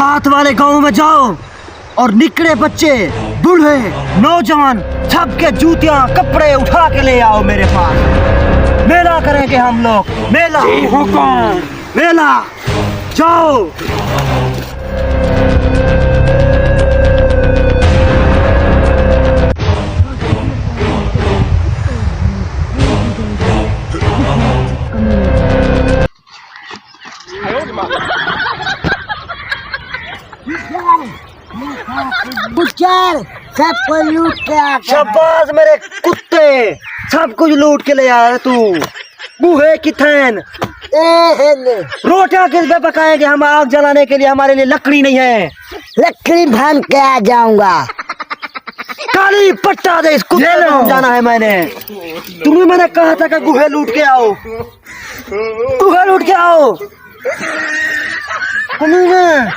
साथ वाले गांव में जाओ और निकले बच्चे, बूढ़े, नौजवान सबके जूतियां कपड़े उठा के ले आओ मेरे पास। मेला करेंगे हम लोग, मेला। मेला जाओ। सब कोई लूट के आ गया। शाबाश मेरे कुत्ते, सब कुछ लूट के ले आया तू। बूहे की थैन रोटियां किस पे पकाएंगे हम? आग जलाने के लिए हमारे लिए लकड़ी नहीं है। लकड़ी भान के आ जाऊंगा। काली पट्टा दे इस कुत्ते को जाना है मैंने। तुम्हें मैंने कहा था कि गुहे लूट के आओ, गुहे लूट के आओ। तुम्हें